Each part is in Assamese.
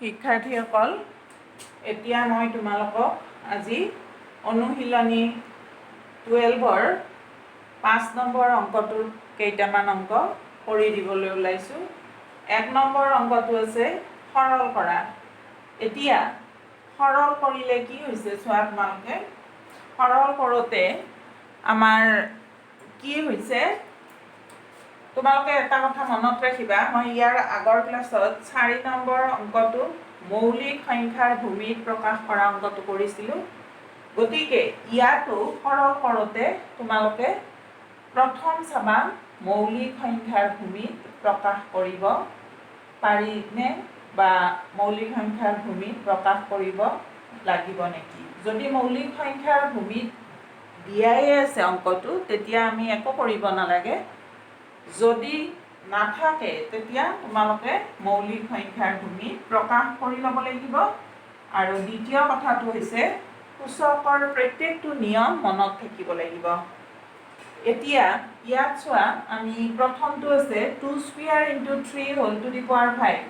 শিক্ষাৰ্থীসকল, এতিয়া মই তোমালোকক আজি অনুশীলনী 12ৰ 5 নম্বৰ অংকটোৰ কেইটামান অংক কৰি দিবলৈ ওলাইছোঁ। 1 নম্বৰ অংকটো আছে সৰল কৰা। এতিয়া সৰল কৰিলে কি হৈছে চোৱা তোমালোকে। সৰল কৰোঁতে আমাৰ কি হৈছে তোমালোকে এটা কথা মনত ৰাখিবা, মই ইয়াৰ আগৰ ক্লাছত 4 নম্বৰ অংকটো মৌলিক সংখ্যাৰ ভূমিত প্ৰকাশ কৰা অংকটো কৰিছিলোঁ। গতিকে ইয়াতো সৰল কৰোঁতে তোমালোকে প্ৰথম চাবা মৌলিক সংখ্যাৰ ভূমিত প্ৰকাশ কৰিব পাৰিনে বা মৌলিক সংখ্যাৰ ভূমিত প্ৰকাশ কৰিব লাগিব নেকি। যদি মৌলিক সংখ্যাৰ ভূমিত দিয়াই আছে অংকটো, তেতিয়া আমি একো কৰিব নালাগে। যদি নাথাকে তেতিয়া তোমালোকে মৌলিক সংখ্যাৰ ভূমিত প্ৰকাশ কৰি ল'ব লাগিব। আৰু দ্বিতীয় কথাটো হৈছে সূচকৰ প্ৰত্যেকটো নিয়ম মনত থাকিব লাগিব। এতিয়া ইয়াত চোৱা, আমি প্ৰথমটো আছে 2 square into 3 whole to the power 5।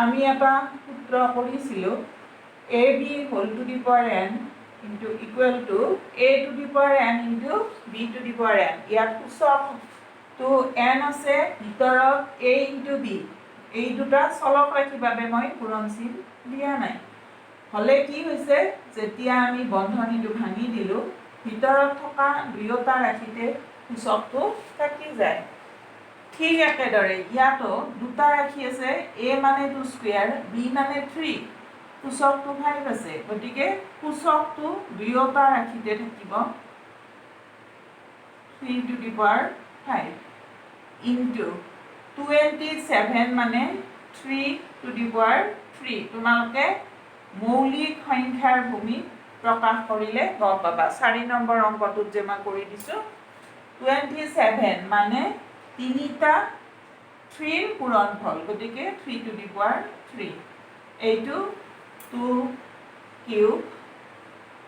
আমি এটা সূত্ৰ কৰিছিলোঁ ab whole to the power n into equal to a to the power n into b to the power n। ইয়াত সূচকটো n আছে, ভিতৰত a ইনটু b। এই দুটা চলক ৰাশিৰ বাবে মই পূৰণচিন দিয়া নাই। হ'লে কি হৈছে, যেতিয়া আমি বন্ধনীটো ভাঙি দিলোঁ, ভিতৰত থকা দুয়োটা ৰাশিতে সূচকটো থাকি যায়। ঠিক একেদৰে ইয়াতো দুটা ৰাশি আছে, a মানে 2 স্কুৱেৰ, b মানে 3, সূচকটো 5 আছে। গতিকে সূচকটো দুয়োটা ৰাশিতে থাকিব 3 টু দি পাৱাৰ 5 ইনটু 27 মানে 3 টু দি পাৱাৰ 3। তোমালোকে মৌলিক সংখ্যাৰ ভূমিত প্ৰকাশ কৰিলে গম পাবা। 4 নম্বৰ অংকটোত যে মই কৰি দিছোঁ, 27 মানে তিনিটা 3ৰ পূৰণফল, গতিকে 3 টু দি পাৱাৰ 3। এইটো 2 কিউব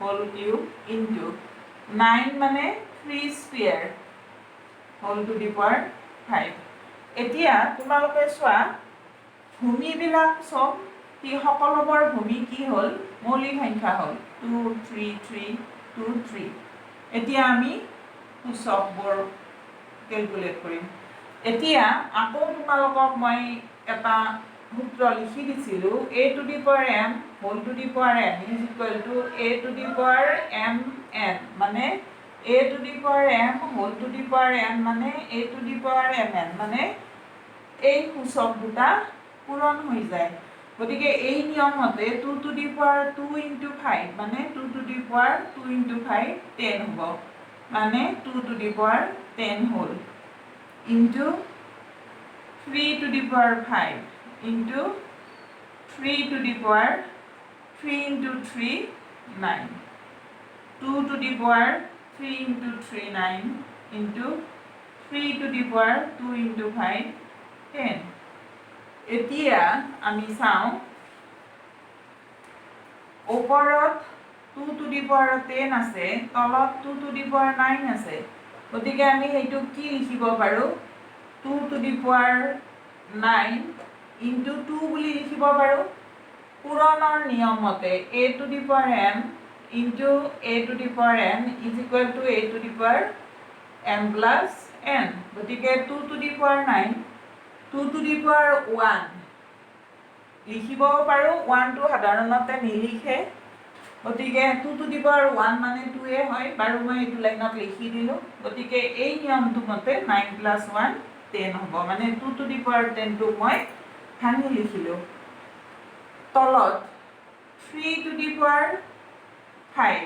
হোল কিউব ইনটু 9 মানে 3 square whole to the power 5। এতিয়া তোমালোকে চোৱা, ভূমিবিলাক চব সকলোবোৰ ভূমি কি হ'ল, মৌলিক সংখ্যা হ'ল 2 3 3 2 3। এতিয়া আমি সূচকবোৰ কেলকুলেট কৰিম। এতিয়া আকৌ তোমালোকক মই এটা সূত্ৰ লিখি দিছিলোঁ, a to the power m whole to the power n is equal to a to the power m n, মানে a to the power m whole to the power n মানে a to the power m n, মানে এই সূচক দুটা পূৰণ হৈ যায়। গতিকে এই নিয়মতে 2 টু দি পাৱাৰ 2 ইনটু 5 মানে 2 টু দি পাৱাৰ 2 ইনটু 5 10 হ'ব, মানে 2 টু দি পাৱাৰ 10 হ'ল into 3 two the power 5 into 3 two the power 3 into 3 9, 2 two the power 3 into 3 9 into 3 two the power 2 into 5 10। এতিয়া আমি চাওঁ, ওপৰত 2 টু দি পাৱাৰ 10 আছে, তলত 2 টু দি পাৱাৰ 9 আছে। গতিকে আমি সেইটো কি লিখিব পাৰোঁ, 2 টু দি পাৱাৰ 9 ইনটু 2 বুলি লিখিব পাৰোঁ। পূৰণৰ নিয়মতে a to the power m into a to the power n is equal to a to the power m plus n। গতিকে 2 two the power 9 2 two the power 1 লিখিব পাৰোঁ, 1টো সাধাৰণতে নিলিখে। গতিকে 2 টু দি পাৱাৰ 1 মানে 2 হয়, বাৰু মই এইটো লাইনত লিখি দিলোঁ। গতিকে এই নিয়মটো মতে 9 প্লাছ 1 10 হ'ব, মানে 2 টু দি পাৱাৰ 10টো মই ভাঙি লিখিলোঁ। তলত 3 two the power 5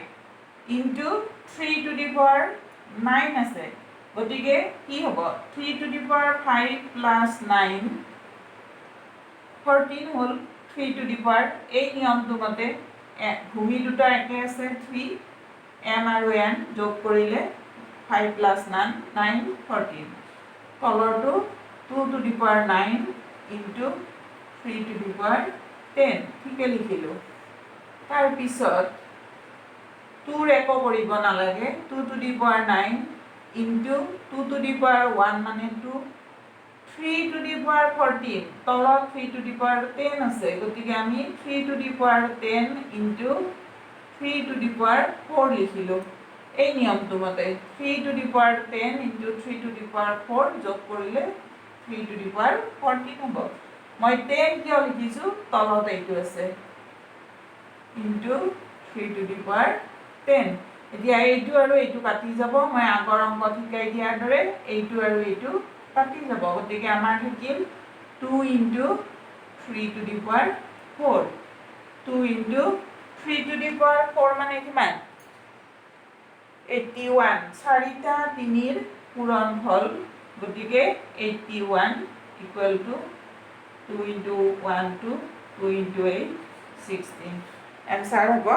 into 3 two the power 9 আছে। গতিকে কি হ'ব, 3 টু দি পাৱাৰ 5 প্লাছ 9 14 হ'ল 3 টু দি পাৱাৰ। এই নিয়মটো মতে ভূমি দুটা একে আছে, 3 m আৰু n যোগ কৰিলে 5 plus 9 14। তলৰটো 2 two the power 9 into 3 two the power 10 ঠিকে লিখিলোঁ। তাৰপিছত 2ৰ একো কৰিব নালাগে, 2 two the power 9 into 2 two the power 1 মানে 2, 3 to the power 14 তলত 3 to the power 10 আছে গতিকে আমি 3 to the power 10 into 3 to the power 4 লিখিলো এই নিয়মটো মতে 3 to the power 10 into 3 to the power 4 যোগ কৰিলে 3 to the power 14 হ'ব মই 10 কিয় লিখিছো তলত এইটো আছে into 3 to the power 10 এতিয়া এইটো আৰু এইটো কাটি যাব মই আগৰ অংক শিকাই দিয়াৰ দৰে এইটো আৰু এইটো কাটি যাব গতিকে আমাৰ থাকিল 2 into 3 to the power 4 2 into 3 to the power 4 মানে কিমান 81 চাৰিটা 3ৰ পূৰণফল গতিকে 81 equal to 2 into 1 to 2 into 8 16 answer হ'ব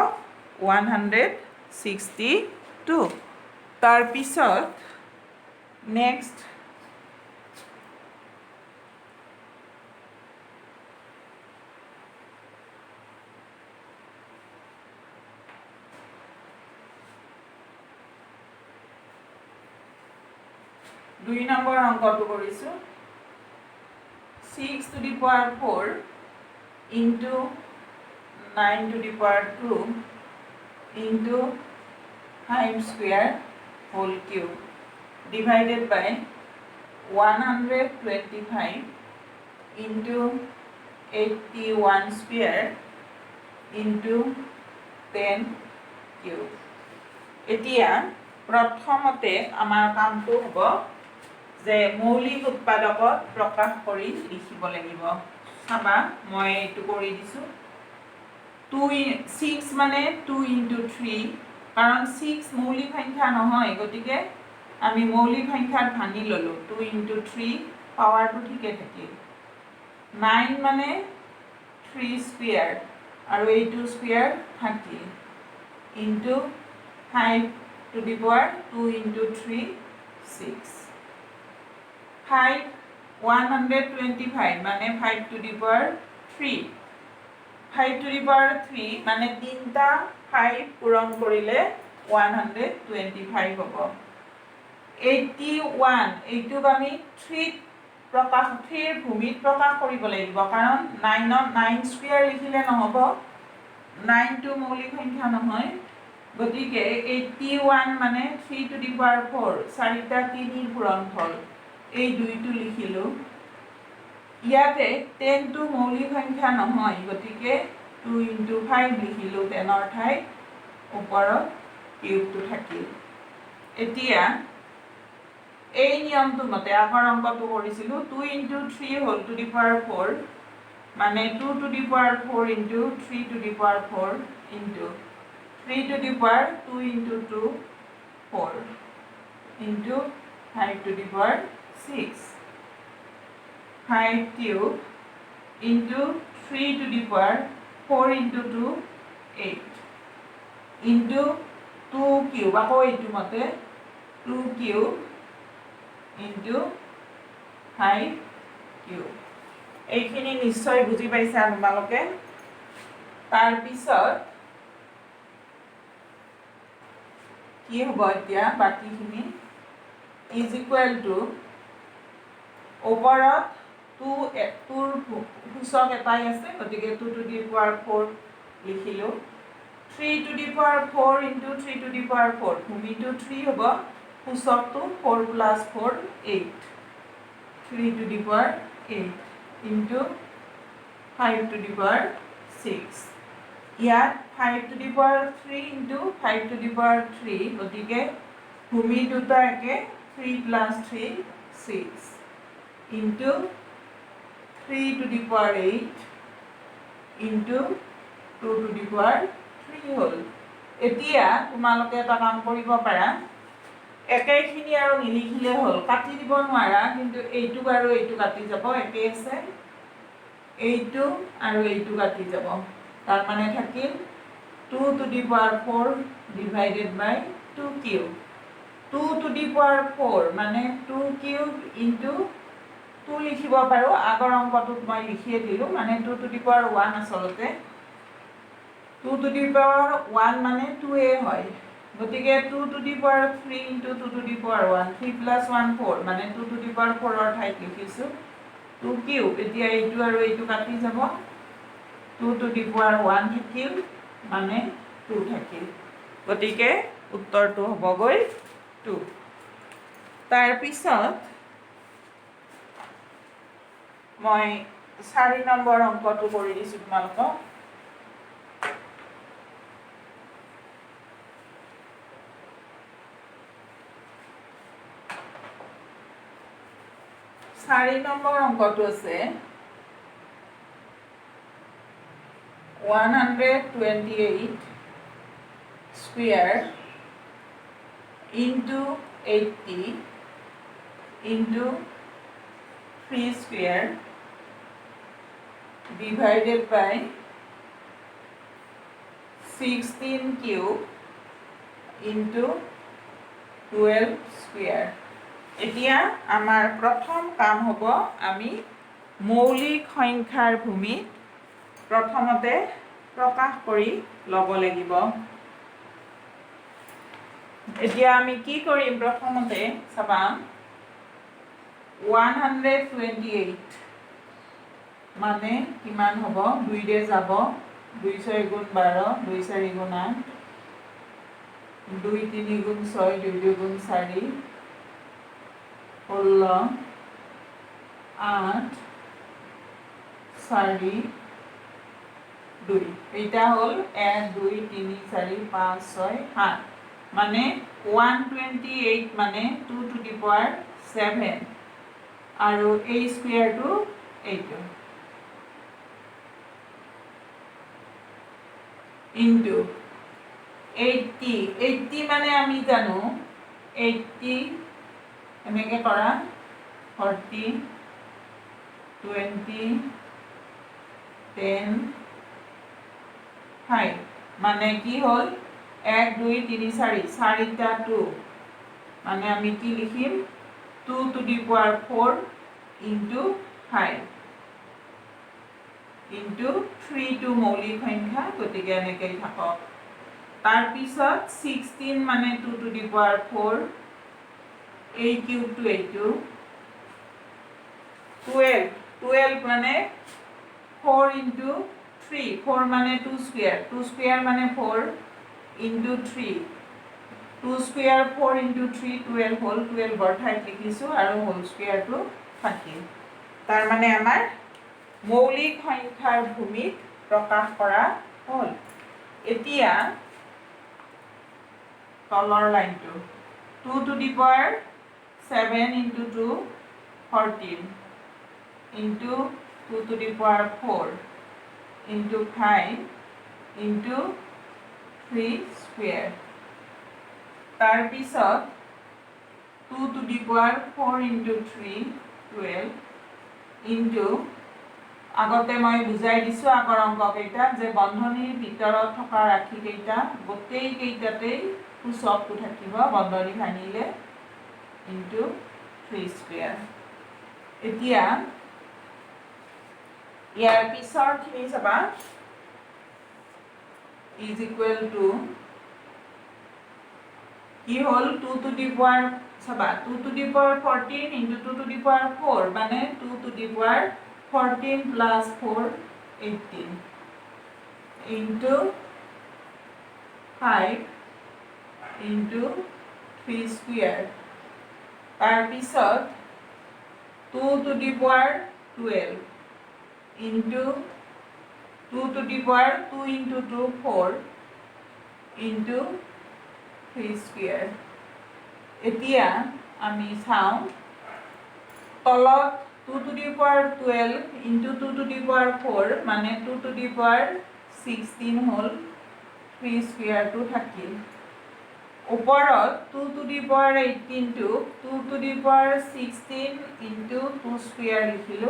162 তাৰ পিছত নেক্সট দুই নম্বৰ অংকটো কৰিছো 6 to the power 4 into 9 to the power 2 into 5 square whole cube divided by 125 into 81 square into 10 cube এতিয়া প্ৰথমতে আমাৰ কামটো হ'ব যে মৌলিক উৎপাদকত প্ৰকাশ কৰি লিখিব লাগিব চাবা মই এইটো কৰি দিছো 6 মানে 2 into 3 কাৰণ 6 মৌলিক সংখ্যা নহয় গতিকে আমি মৌলিক সংখ্যাত ভাঙি ললো 2 into 3 পাৱাৰটো ঠিকে থাকিল 9 মানে 3 স্কয়াৰ আৰু এইটো স্কয়াৰ থাকিল into 5 to the power 2 into 3 6 5 125 মানে 5 to the power 3 5 to the power 3 মানে তিনটা 5 পূৰণ কৰিলে 125 হ'ব 81 এইটোক আমি 3 প্ৰকাশ 3 ভূমিত প্ৰকাশ কৰিব লাগিব কাৰণ 9 স্কয়াৰ লিখিলে নহব 9 টো মৌলিক সংখ্যা নহয় গতিকে 81 মানে 3 to the power 4 চাৰিটা 3ৰ পূৰণফল এই দুইটো লিখিলো ইয়াতে 10 টো মৌলিক সংখ্যা নহয় গতিকে 2 into 5 লিখিলো 10ৰ ঠাইত ওপৰত কিউবটো থাকিল এতিয়া এই নিয়মটো মতে আগৰ অংকটো কৰিছিলো 2 into 3 whole to the power 4 মানে 2 to the power 4 into 3 to the power 4 into 3 to the power 2 into 2 4 into 5 to the power 6 5 cube into 3 to the power 4 into 2 8 into 2 cube আকৌ এইটো মতে 2 cube into 5 cube এইখিনি নিশ্চয় বুজি পাইছা তোমালোকে তাৰ পিছত কি হ'ব এতিয়া বাকিখিনি is equal to ওপৰত 2 তোৰ সূচক এটাই আছে গতিকে 2 to the power 4 লিখিলো 3 to the power 4 into 3 to the power 4 ভূমিটো 3 হ'ব সূচকটো 4 plus 4 8 3 to the power 8 into 5 to the power 6 ইয়াত 5 to the power 3 into 5 to the power 3 গতিকে ভূমি দুটা একে 3 plus 3 6 into 3 to the power 8 into 2 to the power 3 হ'ল এতিয়া তোমালোকে এটা কাম কৰিব পাৰা একেখিনি আৰু নিলিখিলে হ'ল কাটি দিব নোৱাৰা কিন্তু এইটো আৰু এইটো কাটি যাব একে আছে এইটো আৰু এইটো কাটি যাব তাৰ মানে থাকিল 2 to the power 4 divided by 2 cube 2 to the power 4 মানে 2 cube into 2 লিখিব পাৰো আগৰ অংকটোত মই লিখিয়ে দিলো মানে 2 to the power 1 আসলতে 2 to the power 1 মানে 2a হয় গতিকে 2 to the power 3 into 2 to the power 1 3 plus 1 4 মানে 2 to the power 4 ৰ ঠাইত লিখিছো 2 কিউব এতিয়া এইটো আৰু এইটো কাটি যাব 2 to the power 1 থাকিল মানে 2 থাকিল গতিকে উত্তৰটো হ'বগৈ 2 তাৰ পিছত মই 4 নম্বৰ অংকটো কৰি দিছোঁ তোমালোকক 4 নম্বৰ অংকটো আছে 128 square into 80 into 3 square divided by 16 cube into 12 square এতিয়া আমাৰ প্ৰথম কাম হ'ব আমি মৌলিক সংখ্যাৰ ভূমিত প্ৰথমতে প্ৰকাশ কৰি ল'ব লাগিব এতিয়া আমি কি কৰিম প্ৰথমতে চাবা 128 মানে কিমান হ'ব 2 ৰে যাব 2 6 গুণ 12 2 4 গুণ 8 2 3 গুণ 6 2 2 গুণ 4 16 8 4 2 এটা হল 1 2 3 4 5 6 7 মানে 128 মানে 2 to the power 7 আৰু এই স্কয়াৰটো এইটো ইনটু 80 মানে আমি জানো 80 এনেকে কৰা 40 20 10 5 মানে কি হল 1 2 3 4 4টা 2 মানে আমি কি লিখিম 2 to the power 4 into 5 into 3 to মৌলিক সংখ্যা গতিকে এনেকৈ থাকক তাৰ পিছত 16 মানে 2 to the power 4 a cube to a2 12 মানে 4 into 3 4 মানে 2 square মানে 4 into 3 2 square 4 into 3 12 whole 12 বৰ ঠাইত লিখিছোঁ আৰু হোল স্কয়াৰটো থাকিল তাৰ মানে আমাৰ মৌলিক সংখ্যাৰ ভূমিত প্ৰকাশ কৰা হ'ল এতিয়া তলৰ লাইনটো 2 to the power 7 into 2 14 into 2 to the power 4 into 5 into 3 square তাৰ পিছত 2 to the power 4 into 3 12 into আগতে মই বুজাই দিছোঁ আগৰ অংককেইটা যে বন্ধনীৰ ভিতৰত থকা ৰাশিকেইটা গোটেই কেইটাতেই সূচকটো থাকিব বন্ধনী ভাঙিলে into 3 square এতিয়া ইয়াৰ পিছৰখিনি চাবা is equal to কি হল 2 to the power চাবা 2 to the power 14 into 2 to the power 4 মানে 2 to the power 14 plus 4 18 into 5 into 3 square তাৰ পিছত 2 to the power 12 into 2 to the power 2 into 2 4 into 3 square এতিয়া আমি চাওঁ তলত 2 to the power 12 into 2 to the power 4 মানে 2 to the power 16 hall 3 square টো থাকিল ওপৰত 2 to the power 18 টো 2 to the power 16 into 2 square লিখিলো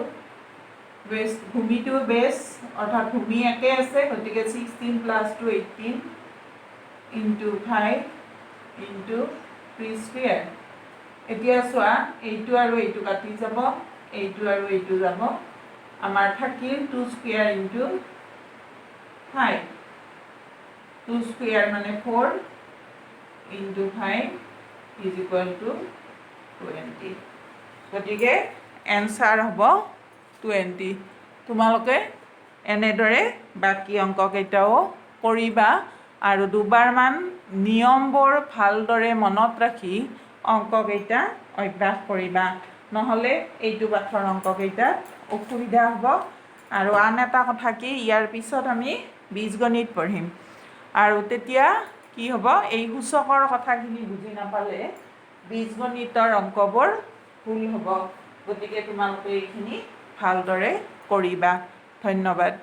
বেস ভূমিটো বেস অর্থাৎ ভূমি একে আছে গতিকে 16 plus 2 18 into 5 into 3 square এতিয়া চোৱা এইটো আৰু এইটো কাটি যাব এইটো আৰু এইটো যাব আমাৰ থাকিল 2 square into 5 2 square মানে 4 into 5 is equal to 20 গতিকে এনসার হ'ব 20। তোমালোকে এনেদৰে বাকী অংককেইটাও কৰিবা আৰু দুবাৰমান নিয়মবোৰ ভালদৰে মনত ৰাখি অংককেইটা অভ্যাস কৰিবা, নহ'লে এইটো পাঠৰ অংককেইটাত অসুবিধা হ'ব। আৰু আন এটা কথা কি, ইয়াৰ পিছত আমি বীজগণিত পঢ়িম আৰু তেতিয়া কি হ'ব, এই সূচকৰ কথাখিনি বুজি নাপালে বীজগণিতৰ অংকবোৰ ভুল হ'ব। গতিকে তোমালোকে এইখিনি ভালদৰে কৰিবা। ধন্যবাদ।